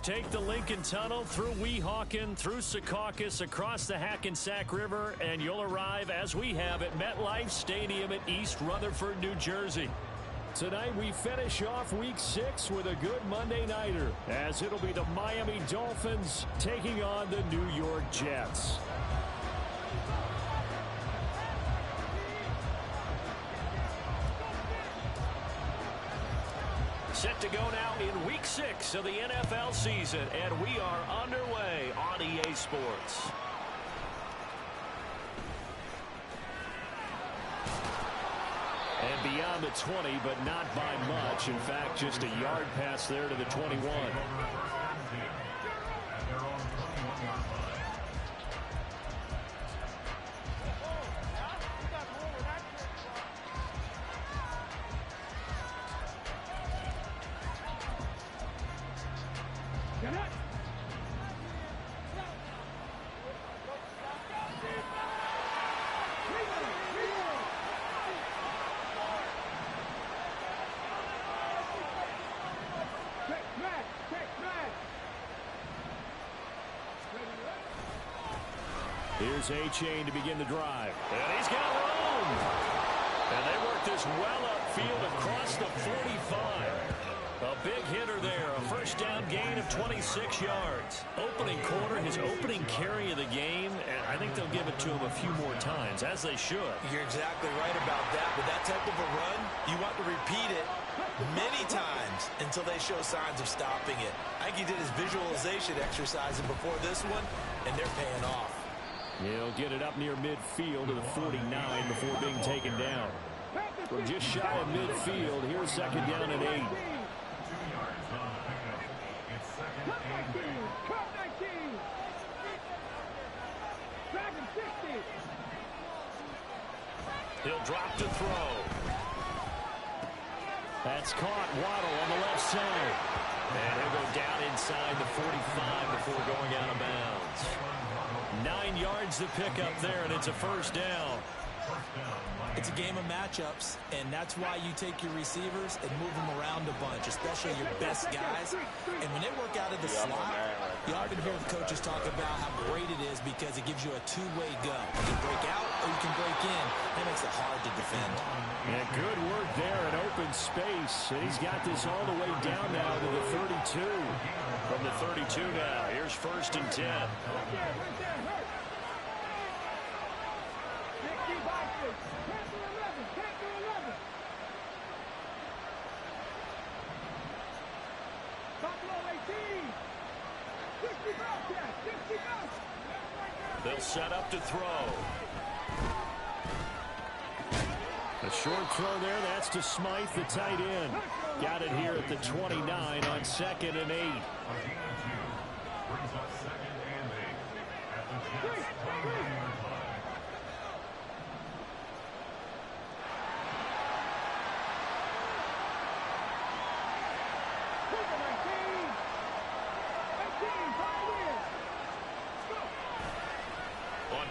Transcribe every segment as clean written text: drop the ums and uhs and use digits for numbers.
take the Lincoln Tunnel through Weehawken, through Secaucus, across the Hackensack River, and you'll arrive, as we have, at MetLife Stadium at East Rutherford, New Jersey. Tonight we finish off Week 6 with a good Monday nighter, as it'll be the Miami Dolphins taking on the New York Jets. Set to go now in Week 6 of the NFL season, and we are underway on EA Sports. And beyond the 20, but not by much. In fact, just a yard pass there to the 21. Here's A-Chain to begin the drive. And he's got room. And they work this well upfield across the 45. A big hitter there. A first down gain of 26 yards. Opening quarter, his opening carry of the game. And I think they'll give it to him a few more times, as they should. You're exactly right about that. With that type of a run, you want to repeat it many times until they show signs of stopping it. I think he did his visualization exercise before this one, and they're paying off. He'll get it up near midfield to the 49 before being taken down. We're just shy of midfield. Here's second down and 8. He'll drop to throw. That's caught. Waddle on the left side. And he'll go down inside the 45 before going out of bounds. 9 yards to pick up there, and it's a first down. It's a game of matchups, and that's why you take your receivers and move them around a bunch, especially your best guys. And when they work out of the slot, you often hear coaches talk about how great it is because it gives you a two-way go. You can break out or you can break in. That makes it hard to defend. And good work there in open space. And he's got this all the way down now to the 32. From the 32 now, here's first and 10. They'll set up to throw. A short throw there. That's to Smythe, the tight end. Got it here at the 29 on second and 8.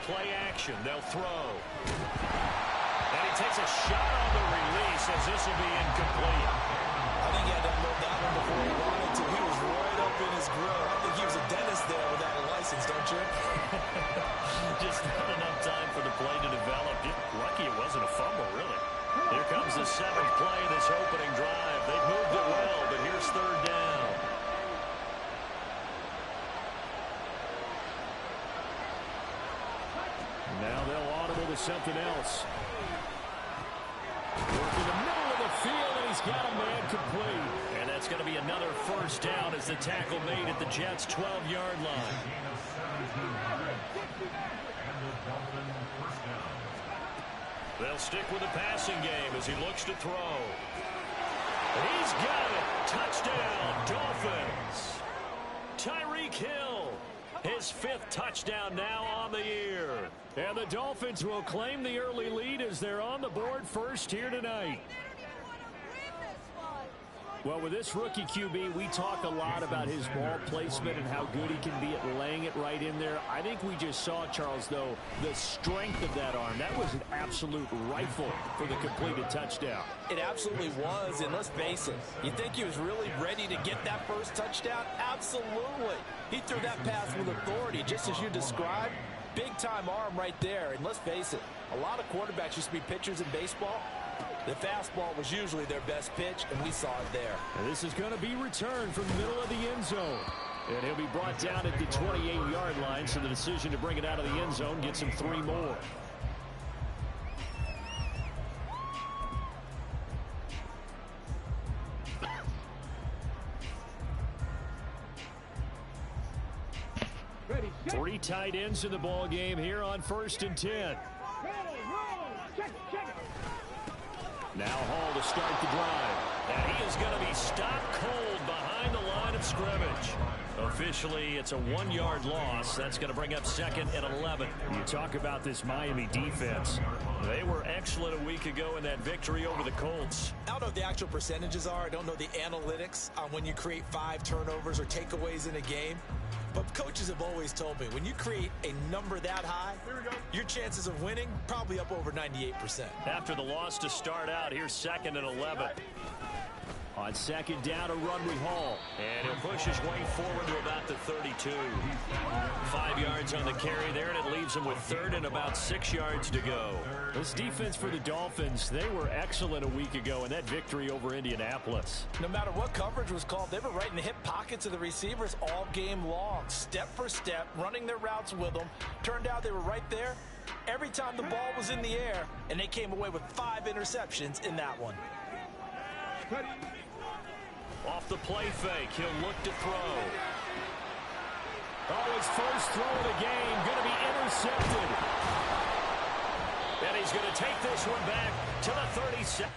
Play action, they'll throw. And he takes a shot on the release as this will be incomplete. I think he had to unload that one before he wanted to. He was right up in his grill. I think he was a dentist there without a license, don't you? Just not enough time for the play to develop. Just lucky it wasn't a fumble, really. Here comes the 7th play of this opening drive. They've moved it well, but here's third down. Now they'll audible to something else. Working the middle of the field, and he's got a man complete. And that's going to be another first down as the tackle made at the Jets' 12-yard line. They'll stick with the passing game as he looks to throw. He's got it. Touchdown, Dolphins. Tyreek Hill. His 5th touchdown now on the year. And the Dolphins will claim the early lead as they're on the board first here tonight. Well, with this rookie QB, we talk a lot about his ball placement and how good he can be at laying it right in there. I think we just saw, Charles, though, the strength of that arm. That was an absolute rifle for the completed touchdown. It absolutely was, and let's face it, you think he was really ready to get that first touchdown? Absolutely. He threw that pass with authority, just as you described. Big-time arm right there, and let's face it, a lot of quarterbacks used to be pitchers in baseball. The fastball was usually their best pitch, and we saw it there. And this is going to be returned from the middle of the end zone. And he'll be brought down at the 28-yard line, so the decision to bring it out of the end zone gets him 3 more. Ready, 3 tight ends in the ball game here on 1st and 10. Now Hall to start the drive. And he is going to be stopped cold behind the line of scrimmage. Officially, it's a 1-yard loss. That's going to bring up 2nd and 11. You talk about this Miami defense. They were excellent a week ago in that victory over the Colts. I don't know what the actual percentages are. I don't know the analytics on when you create 5 turnovers or takeaways in a game. But coaches have always told me, when you create a number that high, your chances of winning probably up over 98%. After the loss to start out, here's 2nd and 11. On 2nd down, a run with Hall. And he'll push his way forward to about the 32. 5 yards on the carry there, and it leaves him with 3rd and about 6 yards to go. This defense for the Dolphins, they were excellent a week ago in that victory over Indianapolis. No matter what coverage was called, they were right in the hip pockets of the receivers all game long. Step for step, running their routes with them. Turned out they were right there every time the ball was in the air, and they came away with 5 interceptions in that one. Off the play fake, he'll look to throw. Oh, his first throw of the game, going to be intercepted. And he's going to take this one back to the 37.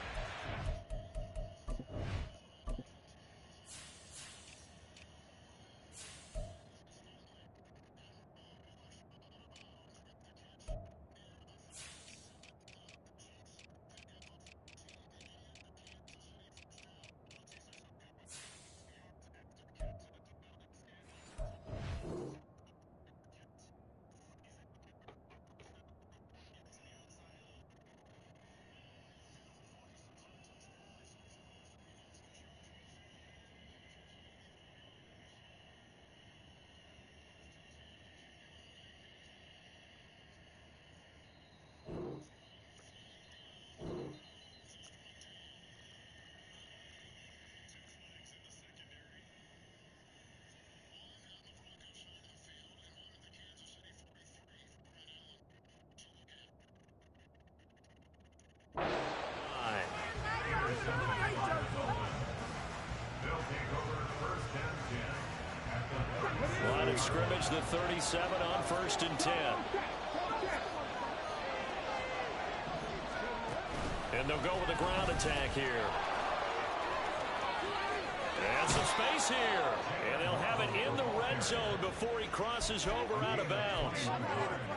Line of scrimmage, the 37 on 1st and 10. And they'll go with a ground attack here. And some space here. And they'll have it in the red zone before he crosses over out of bounds.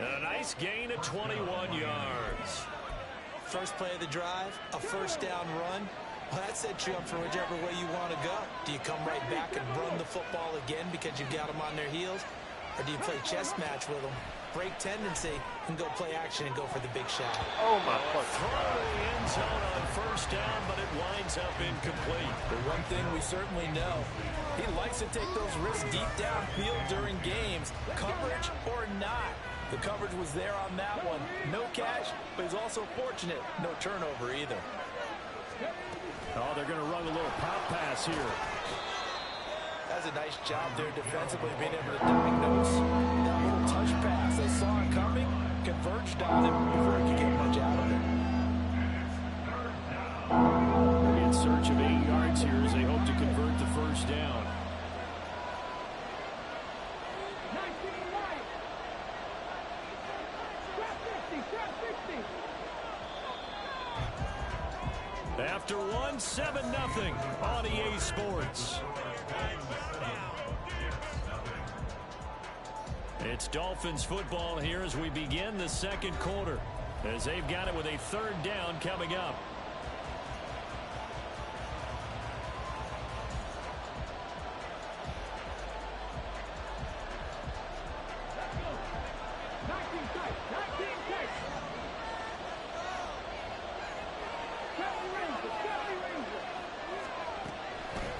And a nice gain of 21 yards. First play of the drive, a 1st down run. Well, that sets you up for whichever way you want to go. Do you come right back and run the football again because you've got them on their heels? Or do you play chess match with them, break tendency, and go play action and go for the big shot? Oh, my God. Throw to the end zone on 1st down, but it winds up incomplete. The one thing we certainly know, he likes to take those risks deep downfield during games, coverage or not. The coverage was there on that one. No catch, but he's also fortunate. No turnover either. Oh, they're going to run a little pop pass here. That's a nice job there defensively, being able to diagnose that little touch pass. They saw it coming, converged on him before he could get much out of it. Maybe in search of 8 yards here as they hope to convert the 1st down. After one, 7-0 on EA Sports. It's Dolphins football here as we begin the 2nd quarter, as they've got it with a 3rd down coming up.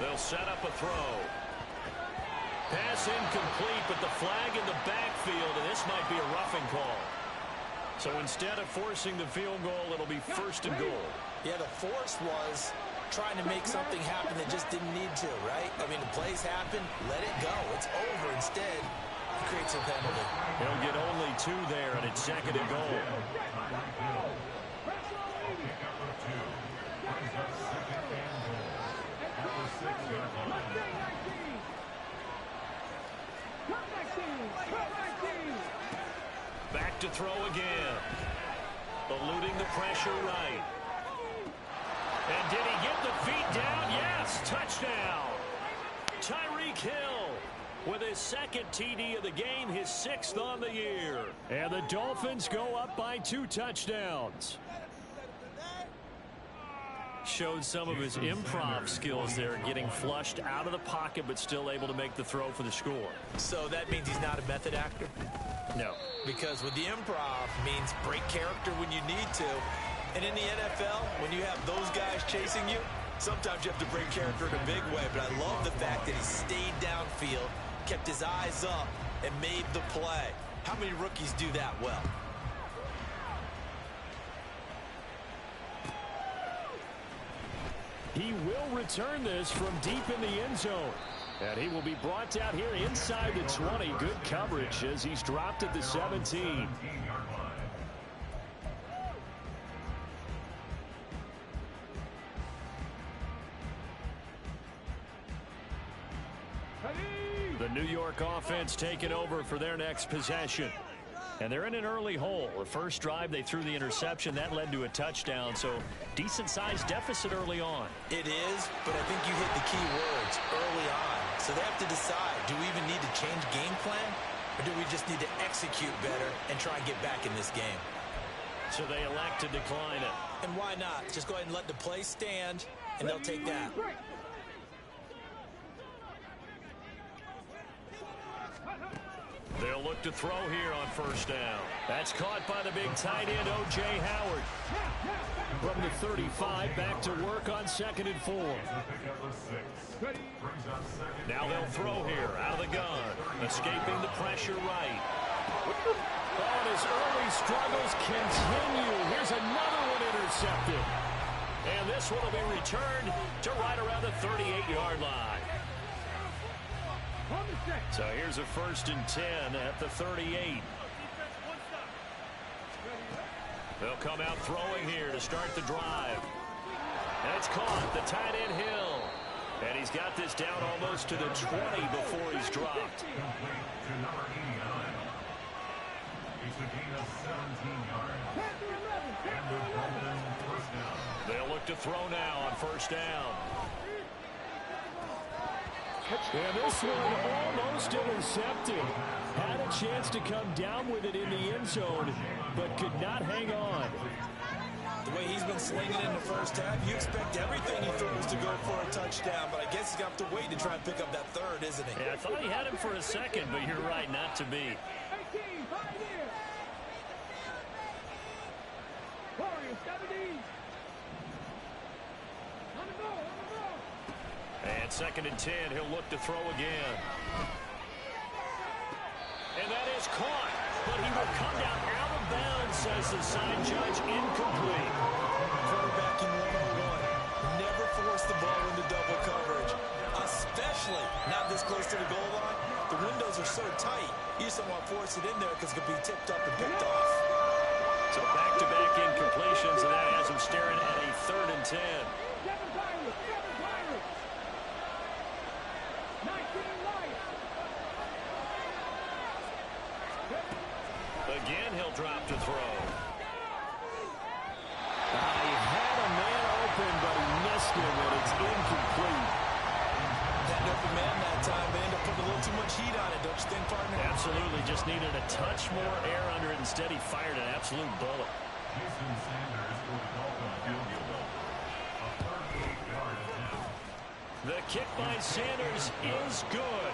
They'll set up a throw. Pass incomplete, but the flag in the backfield, and this might be a roughing call. So instead of forcing the field goal, it'll be 1st and goal. Yeah, the force was trying to make something happen that just didn't need to, right? I mean, the plays happen, let it go. It's over. Instead, it creates a penalty. He'll get only 2 there, and it's 2nd and goal. Back to throw again. Eluding the pressure right. And did he get the feet down? Yes, touchdown. Tyreek Hill with his 2nd TD of the game, his 6th on the year. And the Dolphins go up by 2 touchdowns. Showed some of his improv skills there, getting flushed out of the pocket but still able to make the throw for the score. So that means he's not a method actor? No. Because with the improv means break character when you need to. And in the NFL, when you have those guys chasing you, sometimes you have to break character in a big way. But I love the fact that he stayed downfield, kept his eyes up, and made the play. How many rookies do that well? He will return this from deep in the end zone. And he will be brought out here inside the 20. Good coverage as he's dropped at the 17. The New York offense taking over for their next possession. And they're in an early hole. The first drive, they threw the interception. That led to a touchdown, so decent-sized deficit early on. It is, but I think you hit the key words early on. So they have to decide, do we even need to change game plan, or do we just need to execute better and try and get back in this game? So they elect to decline it. And why not? Just go ahead and let the play stand, and they'll take that. They'll look to throw here on 1st down. That's caught by the big tight end, O.J. Howard. From the 35, back to work on 2nd and 4. Now they'll throw here, out of the gun. Escaping the pressure right. Oh, and his early struggles continue. Here's another one intercepted. And this one will be returned to right around the 38-yard line. So here's a 1st and 10 at the 38. They'll come out throwing here to start the drive. And it's caught, the tight end Hill. And he's got this down almost to the 20 before he's dropped. They'll look to throw now on 1st down. And this one almost intercepted. Had a chance to come down with it in the end zone, but could not hang on. The way he's been slinging in the first half, you expect everything he throws to go for a touchdown, but I guess he's got to wait to try and pick up that 3rd, isn't he? Yeah, I thought he had him for a second, but you're right, not to be. 18, pioneer. Warriors, 17. On the go, on the go. And 2nd and 10, he'll look to throw again. And that is caught, but he will come down out of bounds, says the sign judge, incomplete. Quarterbacking 101. Never force the ball into double coverage, especially not this close to the goal line. The windows are so tight, you just don't want to force it in there because it could be tipped up and picked off. So back-to-back incompletions, and that has him staring at a 3rd and 10. 7 Pirates, 7 Pirates. 19 Lions. Again, he'll drop to throw. He had a man open, but he missed him, and it's incomplete. That open man that time, they end up putting a little too much heat on it, don't you think, partner? Absolutely, just needed a touch more air under it. Instead, he fired an absolute bullet. The kick by Sanders is good.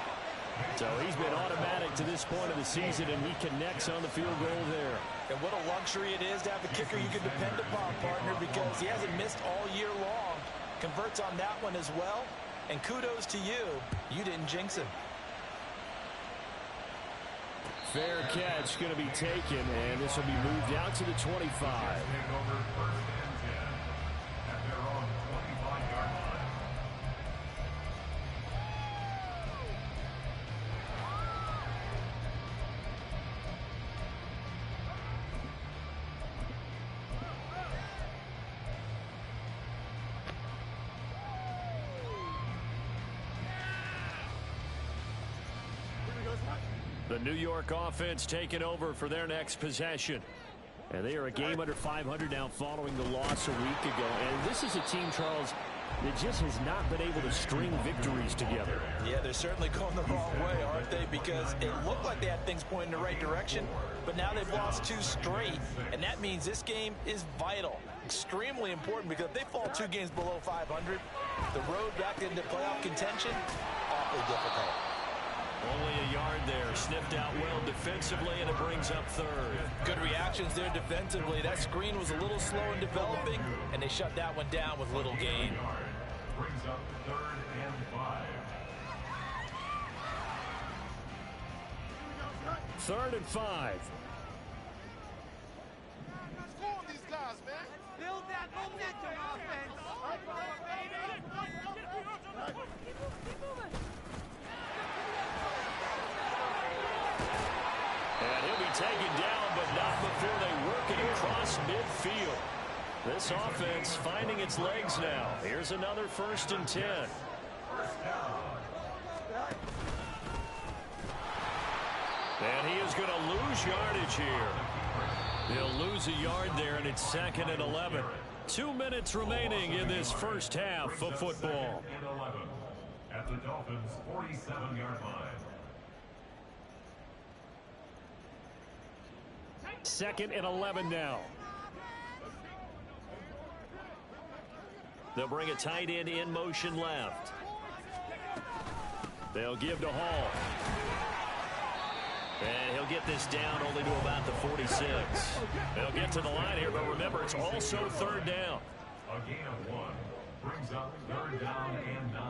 So he's been automatic to this point of the season, and he connects on the field goal there. And what a luxury it is to have a kicker you can depend upon, partner, because he hasn't missed all year long. Converts on that one as well. And kudos to you. You didn't jinx him. Fair catch going to be taken, and this will be moved out to the 25. The New York offense taking over for their next possession. And they are a game under 500 now following the loss a week ago. And this is a team, Charles, that just has not been able to string victories together. Yeah, they're certainly going the wrong way, aren't they? Because it looked like they had things pointing in the right direction, but now they've lost 2 straight. And that means this game is vital, extremely important, because if they fall 2 games below 500, the road back into playoff contention, awfully difficult. Only a yard there, sniffed out well defensively, and it brings up third. Good reactions there defensively. That screen was a little slow in developing, and they shut that one down with little gain. Brings up 3rd and 5. 3rd and 5. Score on these guys, man. Build that momentum, offense. Keep moving. And he'll be taken down, but not before they work it across midfield. This offense finding its legs now. Here's another 1st and 10. And he is going to lose yardage here. He'll lose a yard there, and it's 2nd and 11. 2 minutes remaining in this first half of football. 2nd and 11 at the Dolphins' 47-yard line. 2nd and 11 now. They'll bring a tight end in motion left. They'll give to Hall. And he'll get this down only to about the 46. They'll get to the line here, but remember, it's also 3rd down. A gain of 1 brings up 3rd down and 9.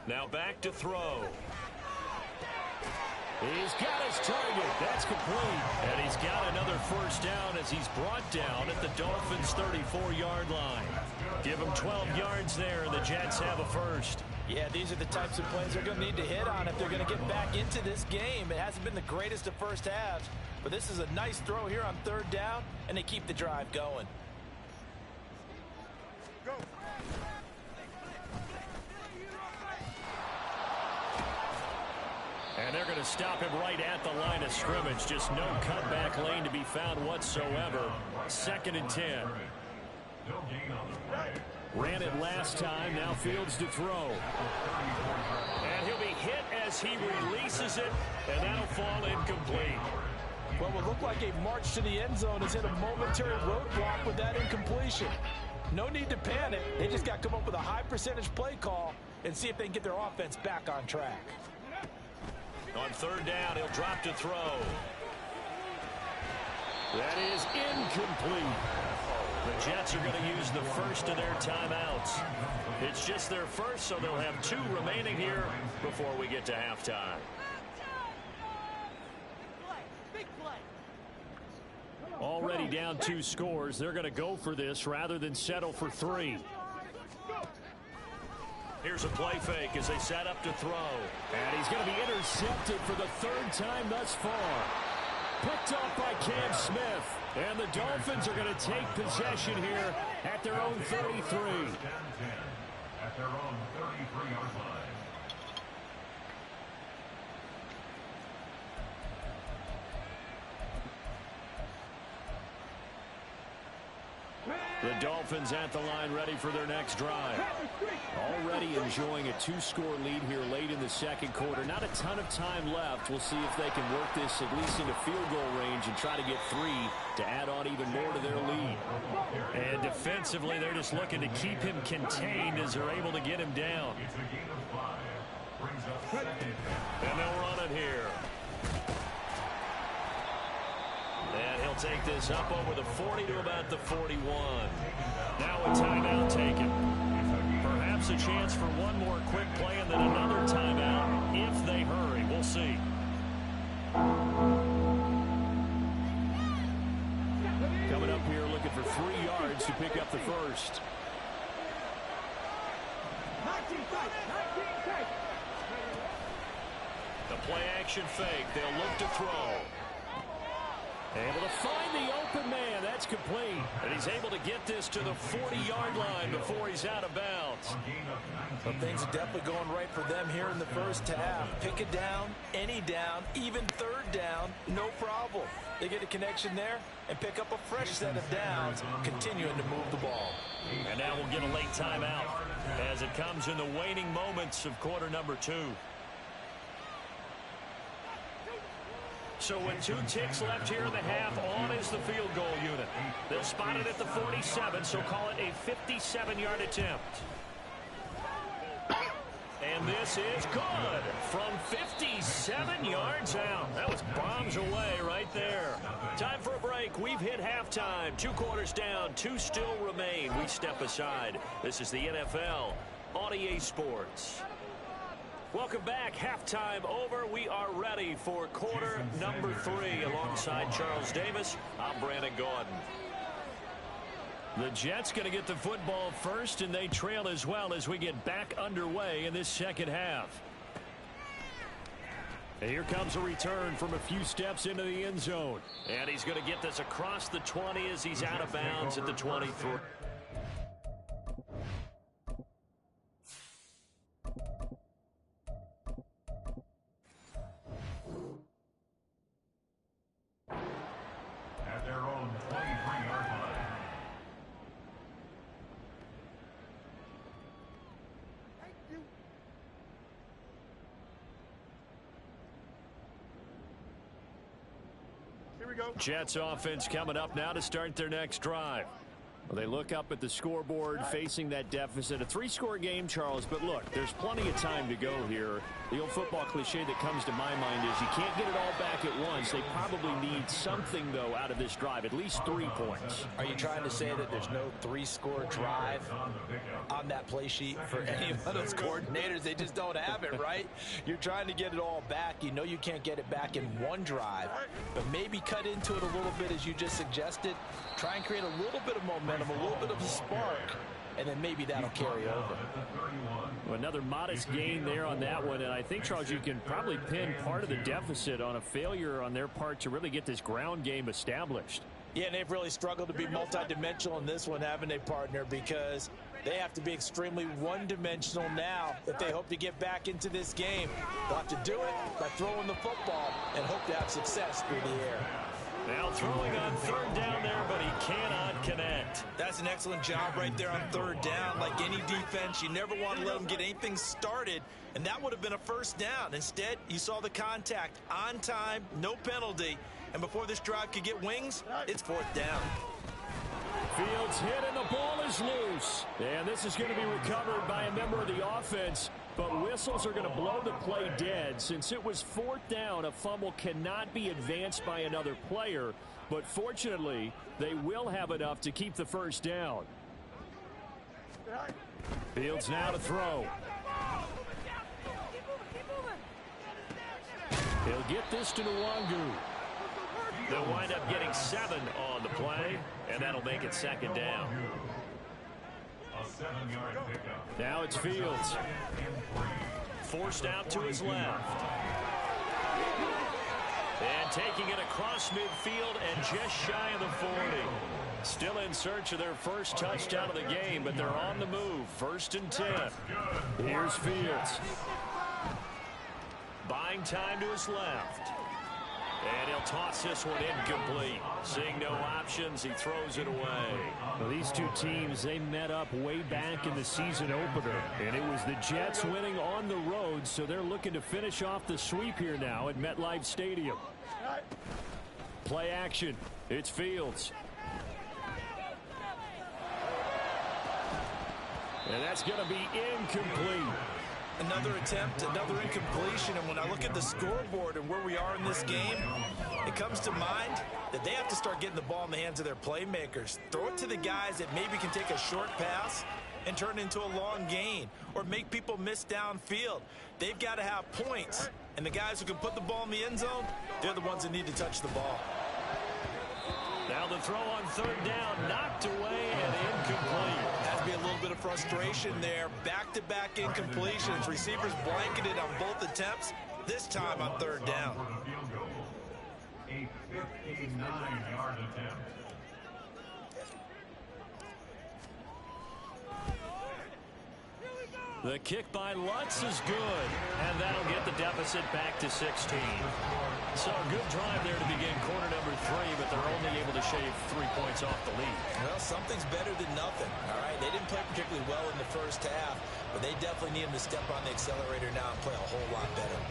Now back to throw. He's got his target. That's complete. And he's got another 1st down as he's brought down at the Dolphins' 34-yard line. Give him 12 yards there, and the Jets have a 1st. Yeah, these are the types of plays they're going to need to hit on if they're going to get back into this game. It hasn't been the greatest of first halves, but this is a nice throw here on 3rd down, and they keep the drive going. Go. And they're going to him right at the line of scrimmage. Just no cutback lane to be found whatsoever. 2nd and 10. Ran it last time. Now Fields to throw. And he'll be hit as he releases it, and that'll fall incomplete. Well, it will look like a march to the end zone has hit a momentary roadblock with that incompletion. No need to panic. They just got to come up with a high percentage play call and see if they can get their offense back on track. On 3rd down, he'll drop to throw. That is incomplete. The Jets are going to use the first of their timeouts. It's just their first, so they'll have 2 remaining here before we get to halftime. Already down 2 scores. They're going to go for this rather than settle for 3. Here's a play fake as they set up to throw. And he's going to be intercepted for the 3rd time thus far. Picked off by Cam Smith. And the Dolphins are going to take possession here at their own 33. At their own 33-yard line. The Dolphins at the line ready for their next drive. Already enjoying a 2-score lead here late in the 2nd quarter. Not a ton of time left. We'll see if they can work this at least into field goal range and try to get 3 to add on even more to their lead. And defensively, they're just looking to keep him contained as they're able to get him down. It's a gain of 5. Brings up 2nd. And they'll run it here. And he'll They'll take this up over the 40 to about the 41. Now a timeout taken. Perhaps a chance for one more quick play and then another timeout if they hurry. We'll see. Coming up here looking for 3 yards to pick up the first. The play action fake. They'll look to throw. Able to find the open man. That's complete. And he's able to get this to the 40-yard line before he's out of bounds. Well, things are definitely going right for them here in the first half. Pick it down, any down, even third down, no problem. They get a connection there and pick up a fresh set of downs, continuing to move the ball. And now we'll get a late timeout as it comes in the waning moments of quarter number 2. So with 2 ticks left here in the half, on is the field goal unit. They'll spot it at the 47, so call it a 57-yard attempt. And this is good from 57 yards out. That was bombs away right there. Time for a break. We've hit halftime. 2 quarters down, 2 still remain. We step aside. This is the NFL on EA Sports. Welcome back. Halftime over. We are ready for quarter number 3. Alongside Charles Davis, I'm Brandon Gordon. The Jets going to get the football first, and they trail as well as we get back underway in this second half. And here comes a return from a few steps into the end zone. And he's going to get this across the 20 as he's out of bounds at the 23. At their own 23-yard line. Here we go. Jets offense coming up now to start their next drive. Well, they look up at the scoreboard facing that deficit. A 3-score game, Charles, but look, there's plenty of time to go here. The old football cliche that comes to my mind is you can't get it all back at once. They probably need something, though, out of this drive, at least 3 points. Are you trying to say that there's no 3-score drive on that play sheet for any of those coordinators? They just don't have it, right? You're trying to get it all back. You know you can't get it back in one drive, but maybe cut into it a little bit as you just suggested. Try and create a little bit of momentum, a little bit of a spark, and then maybe that'll carry over. Well, another modest gain there on that one, and I think, Charles, you can probably pin part of the deficit on a failure on their part to really get this ground game established. Yeah, and they've really struggled to be multidimensional in this one, haven't they, partner? Because they have to be extremely one-dimensional now if they hope to get back into this game. They'll have to do it by throwing the football and hope to have success through the air. Now throwing on third down there, but he cannot connect. That's an excellent job right there on third down. Like any defense, you never want to let them get anything started, and that would have been a first down. Instead, you saw the contact on time, no penalty, and before this drive could get wings, it's fourth down. Fields hit and the ball is loose. And this is going to be recovered by a member of the offense. But whistles are going to blow the play dead. Since it was fourth down, a fumble cannot be advanced by another player. But fortunately, they will have enough to keep the first down. Fields now to throw. He'll get this to Nwangu. They'll wind up getting 7 on the play, and that'll make it second down. A 7-yard pickup. Now it's Fields. Forced out to his left. And taking it across midfield and just shy of the 40. Still in search of their first touchdown of the game, but they're on the move. 1st and 10. Here's Fields. Buying time to his left. And he'll toss this one incomplete. Seeing no options, he throws it away. Well, these two teams, they met up way back in the season opener. And it was the Jets winning on the road, so they're looking to finish off the sweep here now at MetLife Stadium. Play action. It's Fields. And that's going to be incomplete. Another attempt, another incompletion, and when I look at the scoreboard and where we are in this game, it comes to mind that they have to start getting the ball in the hands of their playmakers. Throw it to the guys that maybe can take a short pass and turn it into a long gain or make people miss downfield. They've got to have points, and the guys who can put the ball in the end zone, they're the ones that need to touch the ball. Now the throw on third down, knocked away and incomplete. Has to be a little bit of frustration there. Back-to-back incompletions. Receivers blanketed on both attempts, this time on third down. A 59-yard attempt. The kick by Lutz is good, and that'll get the deficit back to 16. So a good drive there to begin quarter number 3, but they're only able to shave 3 points off the lead. Well, something's better than nothing, all right? They didn't play particularly well in the first half, but they definitely need them to step on the accelerator now and play a whole lot better.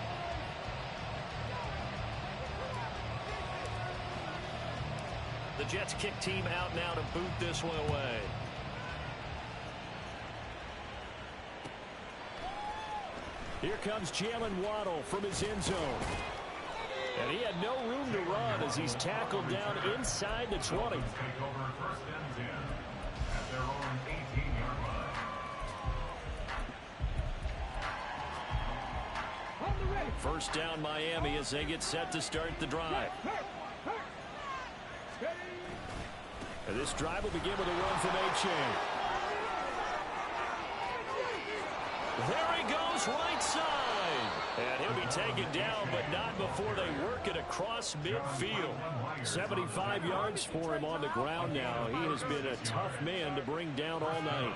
The Jets kick team out now to boot this one away. Here comes Jalen Waddle from his end zone. And he had no room to run as he's tackled down inside the 20. Take over first and 10 at their own 18-yard line. First down Miami as they get set to start the drive. And this drive will begin with a run from A-Chain. There he goes, right side. And he'll be taken down, but not before they work it across midfield. 75 yards for him on the ground now. He has been a tough man to bring down all night.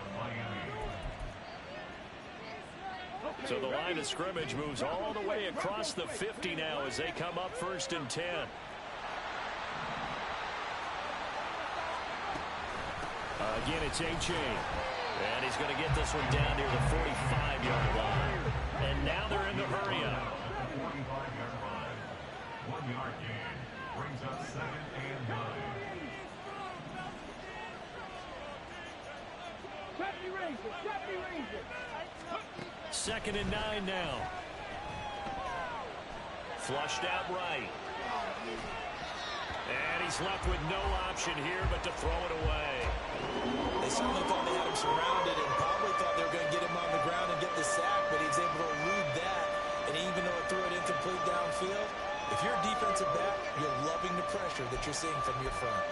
So the line of scrimmage moves all the way across the 50 now as they come up first and 10. Again, it's A-Chain. And he's going to get this one down near the 45-yard line. And now they're in the hurry-up. 45-yard line. 1-yard gain brings up 2nd and 9. 2nd and 9 now. Flushed out right. And he's left with no option here but to throw it away. They certainly thought they had him surrounded and probably thought they were going to get him on the ground and get the sack, but he was able to elude that. And even though it threw it incomplete downfield, if you're a defensive back, you're loving the pressure that you're seeing from your front.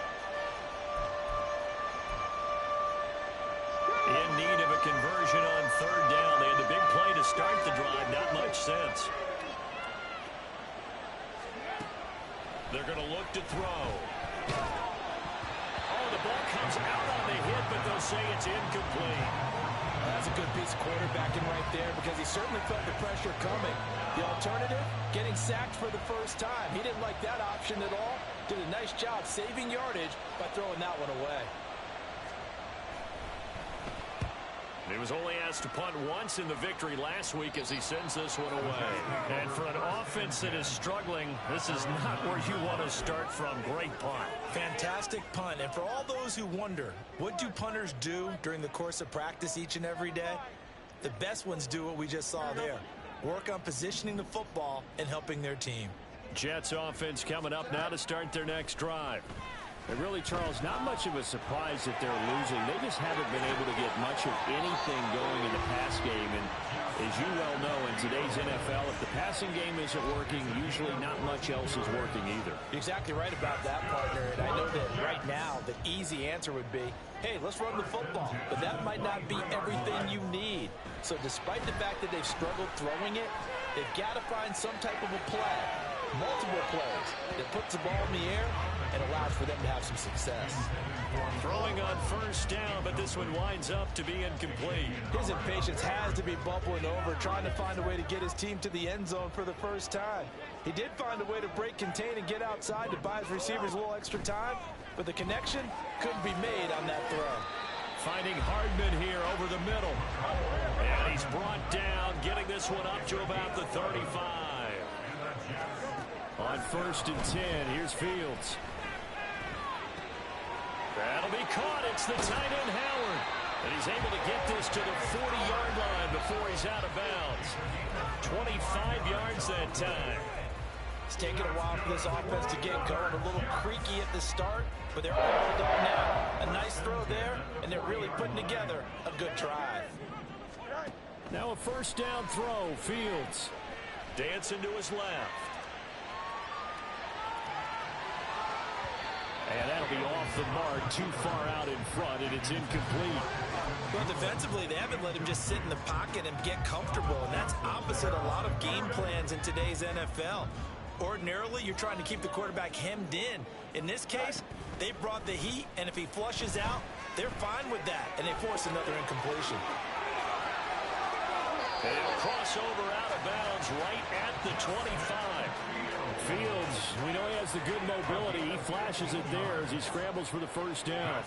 In need of a conversion on third down. They had the big play to start the drive. Not much sense. They're going to look to throw. Oh, the ball comes out on the hit, but they'll say it's incomplete. That's a good piece of quarterbacking right there because he certainly felt the pressure coming. The alternative, getting sacked for the first time. He didn't like that option at all. Did a nice job saving yardage by throwing that one away. He was only asked to punt once in the victory last week as he sends this one away. And for an offense that is struggling, this is not where you want to start from. Great punt. Fantastic punt. And for all those who wonder, what do punters do during the course of practice each and every day? The best ones do what we just saw there. Work on positioning the football and helping their team. Jets offense coming up now to start their next drive. And really, Charles, not much of a surprise that they're losing. They just haven't been able to get much of anything going in the pass game. And as you well know, in today's NFL, if the passing game isn't working, usually not much else is working either. You're exactly right about that, partner. And I know that right now the easy answer would be, hey, let's run the football. But that might not be everything you need. So despite the fact that they've struggled throwing it, they've got to find some type of a play, multiple plays, that puts the ball in the air and allows for them to have some success. Throwing on first down, but this one winds up to be incomplete. His impatience has to be bubbling over, trying to find a way to get his team to the end zone for the first time. He did find a way to break contain and get outside to buy his receivers a little extra time, but the connection couldn't be made on that throw. Finding Hardman here over the middle. And he's brought down, getting this one up to about the 35. On first and 10, here's Fields. That'll be caught. It's the tight end, Howard. And he's able to get this to the 40-yard line before he's out of bounds. 25 yards that time. It's taken a while for this offense to get going. A little creaky at the start, but they're all done now. A nice throw there, and they're really putting together a good drive. Now a first down throw. Fields dancing to his left. And that'll be off the mark, too far out in front, and it's incomplete. Well, defensively, they haven't let him just sit in the pocket and get comfortable, and that's opposite a lot of game plans in today's NFL. Ordinarily, you're trying to keep the quarterback hemmed in. In this case, they brought the heat, and if he flushes out, they're fine with that, and they force another incompletion. And he'll cross over out of bounds right at the 25. Fields, we know he has the good mobility. He flashes it there as he scrambles for the first down.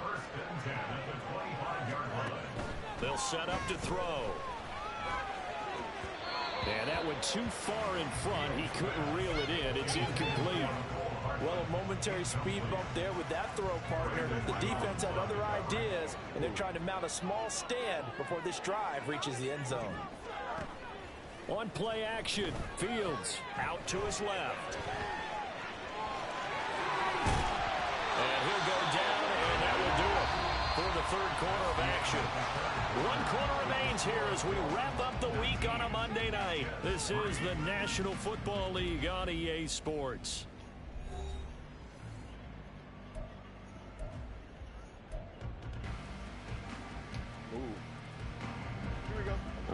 First and 10 at the 25-yard line. They'll set up to throw. And that went too far in front. He couldn't reel it in. It's incomplete. Well, a momentary speed bump there with that throw, partner. The defense had other ideas, and they're trying to mount a small stand before this drive reaches the end zone. On play action, Fields out to his left. And he'll go down, and that will do it for the third quarter of action. 1 quarter remains here as we wrap up the week on a Monday night. This is the National Football League on EA Sports.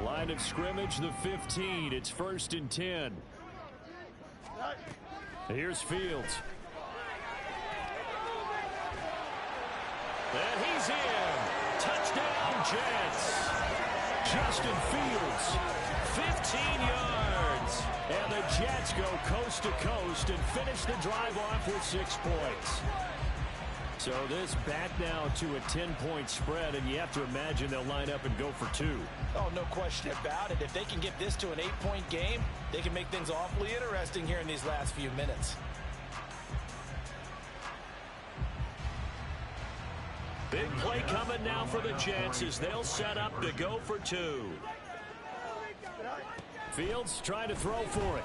Line of scrimmage, the 15. It's 1st and 10. Here's Fields. And he's in. Touchdown, Jets. Justin Fields, 15 yards. And the Jets go coast to coast and finish the drive off with 6 points. So this back now to a 10-point spread, and you have to imagine they'll line up and go for 2. Oh, no question about it. If they can get this to an 8-point game, they can make things awfully interesting here in these last few minutes. Big play coming now for the Jets as they'll set up to go for 2. Fields trying to throw for it.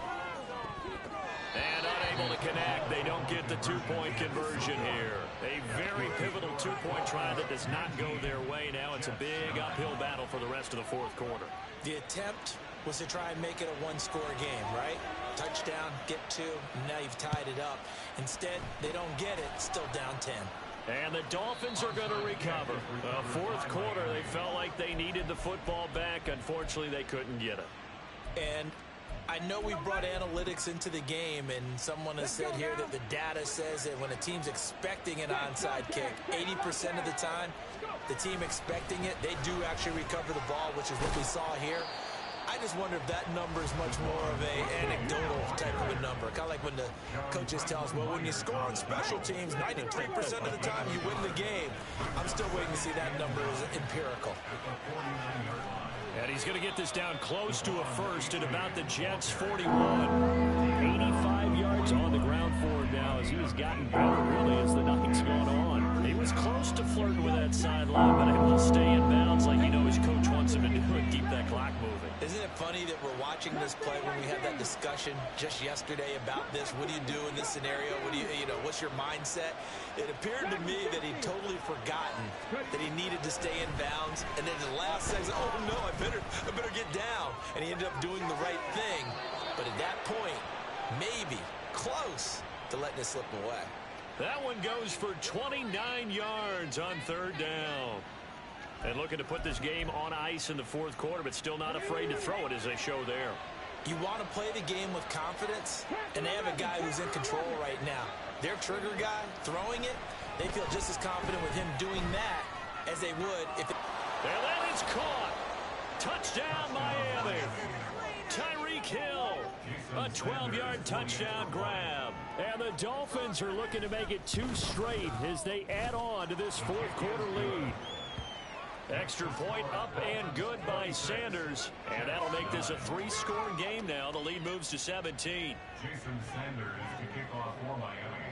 And unable to connect. They don't get the 2-point conversion here. A very pivotal 2-point try that does not go their way. Now it's a big uphill battle for the rest of the fourth quarter. The attempt was to try and make it a one-score game, right? Touchdown, get 2, now you've tied it up. Instead, they don't get it, still down 10. And the Dolphins are going to recover. Fourth quarter, they felt like they needed the football back. Unfortunately, they couldn't get it. And I know we brought analytics into the game, and someone has said here that the data says that when a team's expecting an onside kick, 80% of the time, the team expecting it, they do actually recover the ball, which is what we saw here. I just wonder if that number is much more of an anecdotal type of a number. Kind of like when the coaches tell us, well, when you score on special teams, 93% of the time you win the game. I'm still waiting to see that number is empirical. And he's going to get this down close to a first at about the Jets' 41. 85 yards on the ground for him now as he has gotten better, really, as the night's gone on. He was close to flirting with that sideline, but able to stay in bounds like you know his coach wants him to do and keep that clock moving. Isn't it funny that we're watching this play when we had that discussion just yesterday about this? What do you do in this scenario? What do you what's your mindset? It appeared to me that he'd totally forgotten that he needed to stay in bounds, and then the last second, oh no, I better get down, and he ended up doing the right thing. But at that point, maybe close to letting it slip away. That one goes for 29 yards on 3rd down. And looking to put this game on ice in the fourth quarter, but still not afraid to throw it as they show there. You want to play the game with confidence, and they have a guy who's in control right now. Their trigger guy throwing it, they feel just as confident with him doing that as they would if it... And that is caught. Touchdown, Miami. Tyreek Hill. A 12-yard touchdown grab. And the Dolphins are looking to make it 2 straight as they add on to this fourth quarter lead. Extra point up and good by Sanders. And that'll make this a 3-score game now. The lead moves to 17. Jason Sanders to kick off for Miami.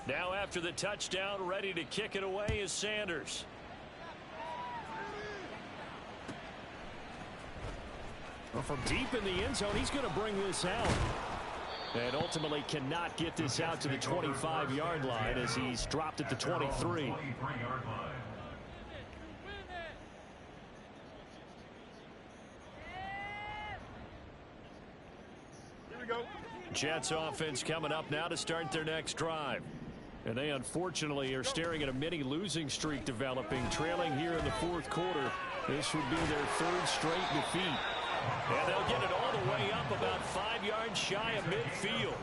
Now after the touchdown, ready to kick it away is Sanders. Well, from deep in the end zone, he's going to bring this out. And ultimately cannot get this out to the 25-yard line as he's dropped at the 23. Jets offense coming up now to start their next drive. And they unfortunately are staring at a mini losing streak developing, trailing here in the fourth quarter. This would be their third straight defeat. And they'll get it all the way up about 5 yards shy of midfield.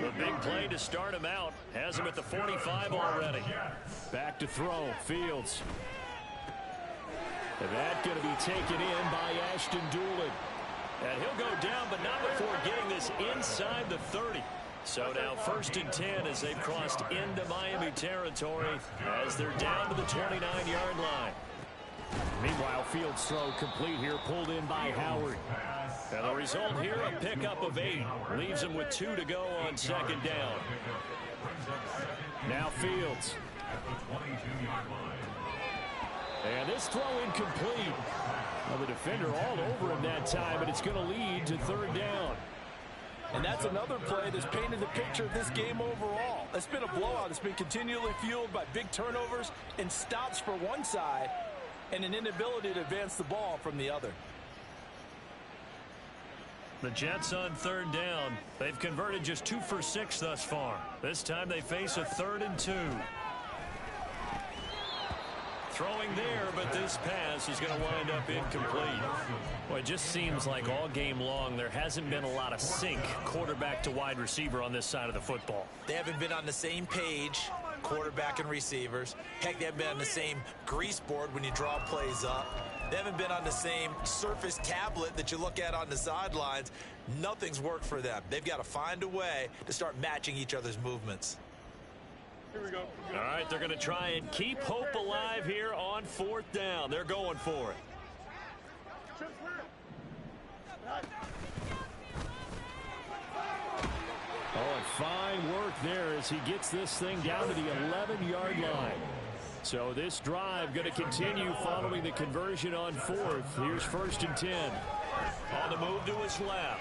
The big play to start him out has him at the 45 already. Back to throw, Fields. And that's going to be taken in by Ashton Doolin. And he'll go down, but not before getting this inside the 30. So now 1st and 10 as they've crossed into Miami territory as they're down to the 29-yard line. Meanwhile, Fields' throw complete here, pulled in by Howard. And the result here, a pickup of 8. Leaves him with 2 to go on 2nd down. Now Fields. And this throw incomplete. Well, the defender all over him that time, but it's going to lead to 3rd down. And that's another play that's painted the picture of this game overall. It's been a blowout. It's been continually fueled by big turnovers and stops for one side and an inability to advance the ball from the other. The Jets on 3rd down. They've converted just 2 for 6 thus far. This time they face a 3rd and 2. Throwing there, but this pass is going to wind up incomplete. Well, it just seems like all game long there hasn't been a lot of sync quarterback to wide receiver on this side of the football. They haven't been on the same page, quarterback and receivers. Heck, they haven't been on the same grease board when you draw plays up. They haven't been on the same Surface tablet that you look at on the sidelines. Nothing's worked for them. They've got to find a way to start matching each other's movements. Here we go. All right, they're going to try and keep hope alive here on 4th down. They're going for it. Oh, and fine work there as he gets this thing down to the 11-yard line. So this drive going to continue following the conversion on 4th. Here's 1st and 10. On the move to his left.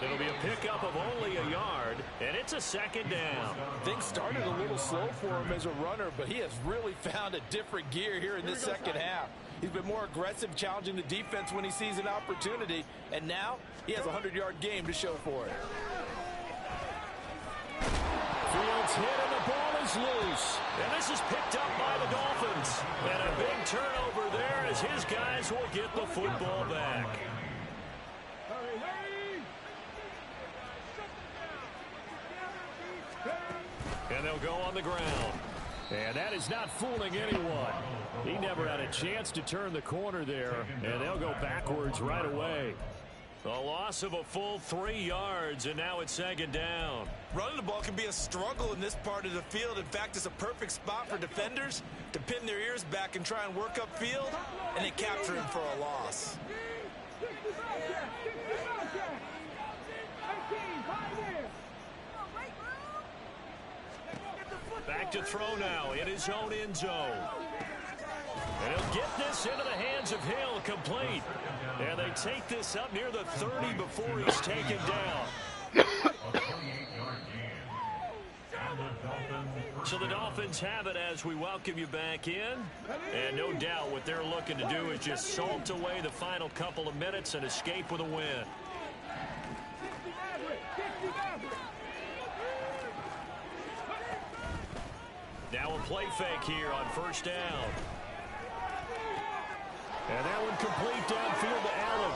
It'll be a pickup of only a yard, and it's a 2nd down. Things started a little slow for him as a runner, but he has really found a different gear here in this second half. He's been more aggressive, challenging the defense when he sees an opportunity, and now he has a 100-yard game to show for it. Fields hit, and the ball is loose. And this is picked up by the Dolphins. And a big turnover there as his guys will get the football back. And they'll go on the ground. And that is not fooling anyone. He never had a chance to turn the corner there. And they'll go backwards right away. A loss of a full 3 yards, and now it's 2nd down. Running the ball can be a struggle in this part of the field. In fact, it's a perfect spot for defenders to pin their ears back and try and work upfield, and they capture him for a loss. Back to throw now in his own end zone. And he'll get this into the hands of Hill, complete. And they take this up near the 30 before he's taken down. So the Dolphins have it as we welcome you back in. And no doubt what they're looking to do is just salt away the final couple of minutes and escape with a win. Now a play fake here on 1st down. And that one complete downfield to Allen.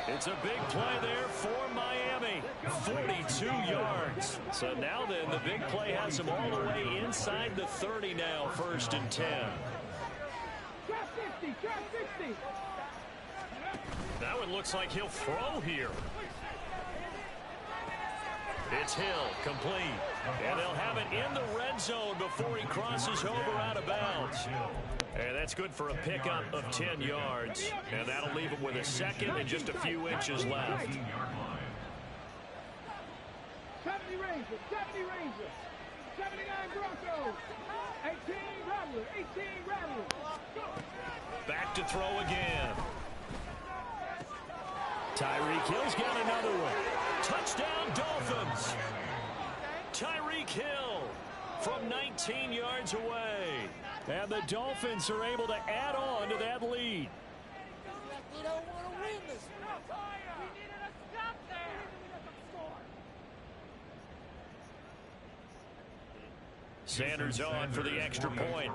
It's a big play there for Miami. 42 yards. So now then, the big play has him all the way inside the 30 now, 1st and 10. That one looks like he'll throw here. It's Hill, complete. And they'll have it in the red zone before he crosses over out of bounds. And that's good for a pickup of 10 yards. And that'll leave him with a 2nd and just a few inches left. 70 Rangers, 70 Rangers, 79 Broncos, 18 Rattlers, 18 Rattlers. Back to throw again. Tyreek Hill's got another one. Touchdown, Dolphins. Tyreek Hill from 19 yards away. And the Dolphins are able to add on to that lead. We don't want to win this one. We needed a stop there. Sanders on for the extra point.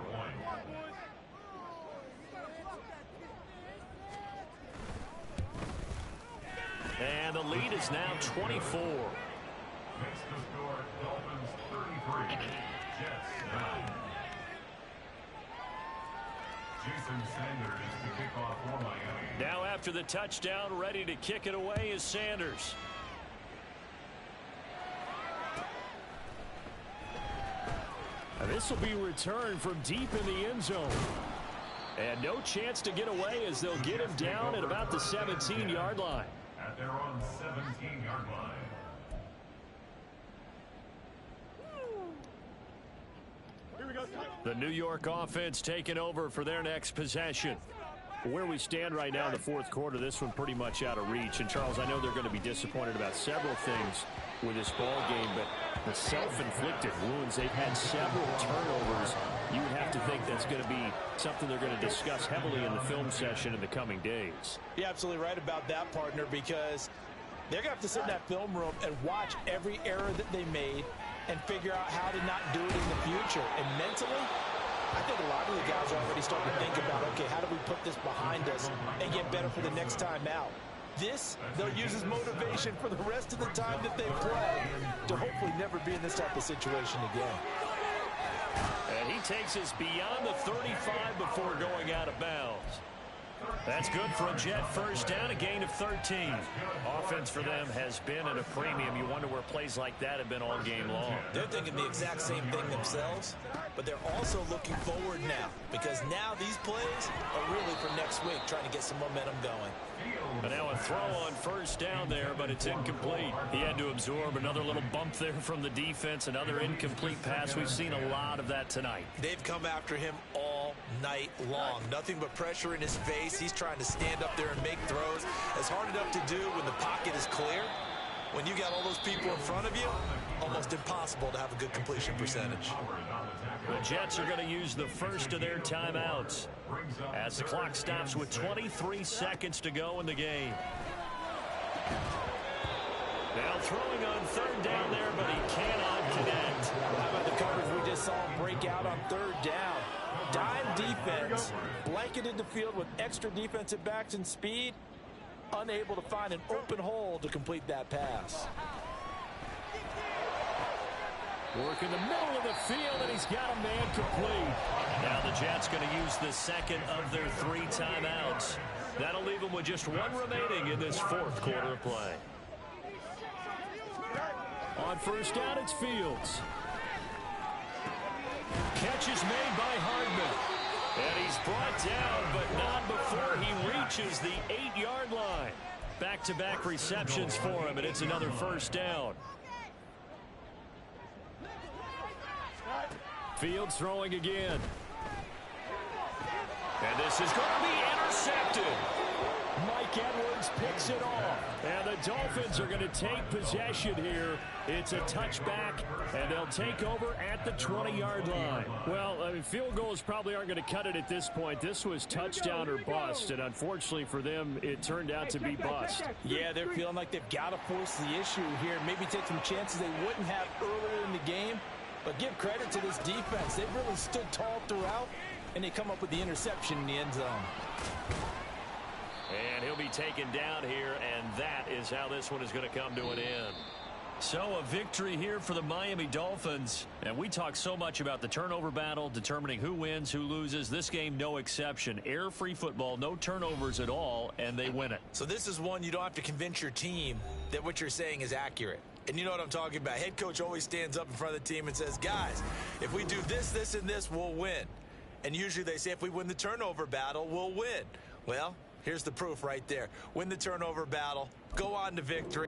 And the lead is now 24. Makes the score Dolphins 33, Jets 9. Jason Sanders is the kickoff for Miami. Now after the touchdown, ready to kick it away is Sanders. And this will be returned from deep in the end zone. And no chance to get away as they'll get him down at about the 17-yard line. At their own 17-yard line. The New York offense taking over for their next possession. Where we stand right now in the fourth quarter, this one pretty much out of reach. And, Charles, I know they're going to be disappointed about several things with this ball game, but the self-inflicted wounds, they've had several turnovers. You would have to think that's going to be something they're going to discuss heavily in the film session in the coming days. You're absolutely right about that, partner, because they're going to have to sit in that film room and watch every error that they made and figure out how to not do it in the future. And mentally, I think a lot of the guys are already starting to think about, okay, how do we put this behind us and get better for the next time out? This, they'll use as motivation for the rest of the time that they play to hopefully never be in this type of situation again. And he takes us beyond the 35 before going out of bounds. That's good for a Jet first down, a gain of 13. Offense for them has been at a premium. You wonder where plays like that have been all game long. They're thinking the exact same thing themselves, but they're also looking forward now, because now these plays are really for next week, trying to get some momentum going. And now a throw on first down there, but it's incomplete. He had to absorb another little bump there from the defense, another incomplete pass. We've seen a lot of that tonight. They've come after him all night long. Nothing but pressure in his face. He's trying to stand up there and make throws. It's hard enough to do when the pocket is clear. When you got all those people in front of you, almost impossible to have a good completion percentage. The Jets are going to use the first of their timeouts as the clock stops with 23 seconds to go in the game. Now throwing on third down there, but he cannot connect. How about the coverage we just saw him break out on third down? Dime defense, blanketed the field with extra defensive backs and speed, unable to find an open hole to complete that pass. Work in the middle of the field, and he's got a man complete. Now the Jets going to use the second of their 3 timeouts. That'll leave them with just one remaining in this fourth quarter of play. On first down, it's Fields. Catch is made by Hardman. And he's brought down, but not before he reaches the 8-yard line. Back-to-back receptions for him, and it's another first down. Fields throwing again. And this is going to be intercepted. Mike Edwards picks it off. And the Dolphins are going to take possession here. It's a touchback, and they'll take over at the 20-yard line. Well, I mean, field goals probably aren't going to cut it at this point. This was touchdown or bust, and unfortunately for them, it turned out to be bust. Yeah, they're feeling like they've got to force the issue here. Maybe take some chances they wouldn't have earlier in the game. But give credit to this defense. They've really stood tall throughout, and they come up with the interception in the end zone. And he'll be taken down here, and that is how this one is going to come to an end. So a victory here for the Miami Dolphins. And we talk so much about the turnover battle, determining who wins, who loses. This game, no exception. Air-free football, no turnovers at all, and they win it. So this is one you don't have to convince your team that what you're saying is accurate. And you know what I'm talking about. Head coach always stands up in front of the team and says, guys, if we do this, this, and this, we'll win. And usually they say if we win the turnover battle, we'll win. Well, here's the proof right there. Win the turnover battle, go on to victory.